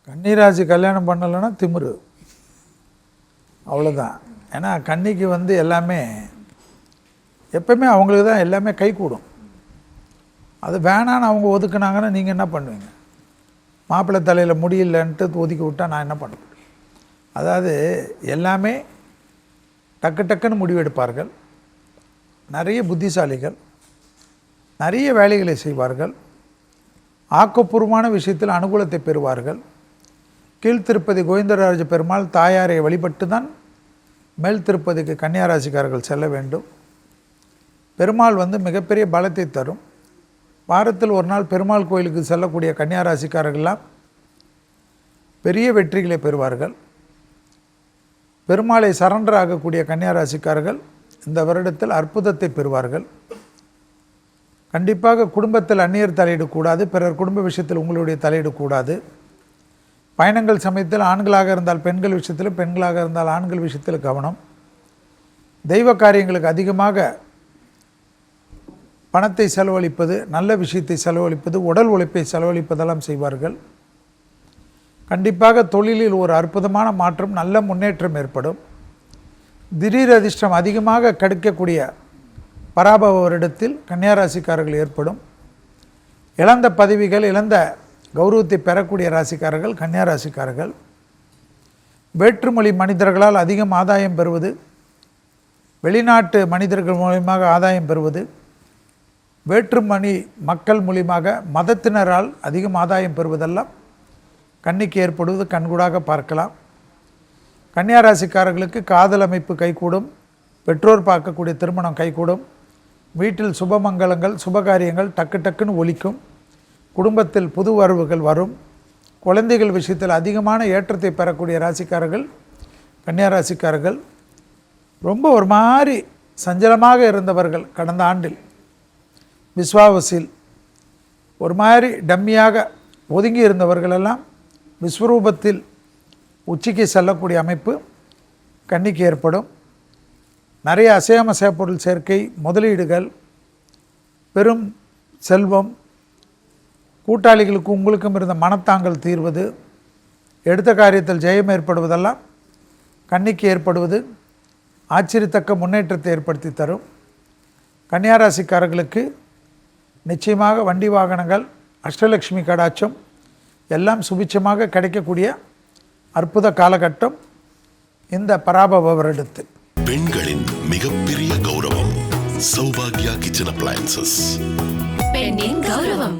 கன்னிராசி கல்யாணம் பண்ணலைன்னா திமிரு, அவ்வளோதான். ஏன்னா கன்னிக்கு வந்து எல்லாமே எப்பவுமே அவங்களுக்கு தான் எல்லாமே கை கூடும். அது வேணான்னு அவங்க ஒதுக்குனாங்கன்னா நீங்கள் என்ன பண்ணுவீங்க? மாப்பிள்ளை தலையில் முடியலன்ட்டு ஒதுக்கி விட்டால் நான் என்ன பண்ண முடியும்? அதாவது எல்லாமே டக்கு டக்குன்னு முடிவெடுப்பார்கள், நிறைய புத்திசாலிகள், நிறைய வேலைகளை செய்வார்கள், ஆக்கப்பூர்வமான விஷயத்தில் அனுகூலத்தை பெறுவார்கள். கீழ்த்திருப்பதி கோவிந்தராஜ பெருமாள் தாயாரை வழிபட்டு தான் மேல் திருப்பதிக்கு கன்னியாராசிக்காரர்கள் செல்ல வேண்டும். பெருமாள் வந்து மிகப்பெரிய பலத்தை தரும். வாரத்தில் ஒரு நாள் பெருமாள் கோயிலுக்கு செல்லக்கூடிய கன்னியாராசிக்காரர்கள்லாம் பெரிய வெற்றிகளை பெறுவார்கள். பெருமாளை சரண்டர் ஆகக்கூடிய கன்னியாராசிக்காரர்கள் இந்த வருடத்தில் அற்புதத்தை பெறுவார்கள். கண்டிப்பாக குடும்பத்தில் அந்நியர் தலையிடக்கூடாது, பிறர் குடும்ப விஷயத்தில் உங்களுடைய தலையிடக்கூடாது. பயணங்கள் சமயத்தில் ஆண்களாக இருந்தால் பெண்கள் விஷயத்தில், பெண்களாக இருந்தால் ஆண்கள் விஷயத்தில் கவனம். தெய்வ காரியங்களுக்கு அதிகமாக பணத்தை செலவழிப்பது, நல்ல விஷயத்தை செலவழிப்பது, உடல் உழைப்பை செலவழிப்பதெல்லாம் செய்வார்கள். கண்டிப்பாக தொழிலில் ஒரு அற்புதமான மாற்றம், நல்ல முன்னேற்றம் ஏற்படும். திடீர் அதிர்ஷ்டம் அதிகமாக கிடைக்கக்கூடிய பராபவ வருடத்தில் கன்னியாராசிக்காரர்கள் ஏற்படும். இழந்த பதவிகள், இழந்த கௌரவத்தை பெறக்கூடிய ராசிக்காரர்கள் கன்னியாராசிக்காரர்கள். வேற்றுமொழி மனிதர்களால் அதிகம் ஆதாயம் பெறுவது, வெளிநாட்டு மனிதர்கள் மூலமாக ஆதாயம் பெறுவது, வேற்றுமணி மக்கள் மூலியமாக மதத்தினரால் அதிகம் ஆதாயம் பெறுவதெல்லாம் கன்னிக்கு ஏற்படுவது கண்கூடாக பார்க்கலாம். கன்னியாராசிக்காரர்களுக்கு காதல் அமைப்பு கைகூடும், பெற்றோர் பார்க்கக்கூடிய திருமணம் கைகூடும், வீட்டில் சுபமங்கலங்கள் சுபகாரியங்கள் டக்கு டக்குன்னு ஒலிக்கும், குடும்பத்தில் புது வரவுகள் வரும், குழந்தைகள் விஷயத்தில் அதிகமான ஏற்றத்தை பெறக்கூடிய ராசிக்காரர்கள் கன்னியாராசிக்காரர்கள். ரொம்ப ஒரு மாதிரி சஞ்சலமாக இருந்தவர்கள் கடந்த ஆண்டில் விஸ்வாவசில் ஒரு மாதிரி டம்மியாக ஒதுங்கி இருந்தவர்களெல்லாம் விஸ்வரூபத்தில் உச்சிக்கு செல்லக்கூடிய அமைப்பு கன்னிக்கு ஏற்படும். நிறைய அசையாமசைய பொருள் சேர்க்கை, முதலீடுகள், பெரும் செல்வம், கூட்டாளிகளுக்கு உங்களுக்கும் இருந்த மனத்தாங்கல் தீர்வது, எடுத்த காரியத்தில் ஜெயம் ஏற்படுவதெல்லாம் கன்னிக்கு ஏற்படுவது ஆச்சரியத்தக்க முன்னேற்றத்தை ஏற்படுத்தி தரும். கன்னியாராசிக்காரர்களுக்கு நிச்சயமாக வண்டி வாகனங்கள், அஷ்டலட்சுமி கடாட்சம் எல்லாம் சுபிட்சமாக கிடைக்கக்கூடிய அற்புத காலகட்டம் இந்த பராபவ வருடத்தில். பெண்களின் மிகப்பெரிய கௌரவம் சௌபாகியா கிச்சன் அப்ளையன்சஸ். பெண்ணின் கௌரவம்.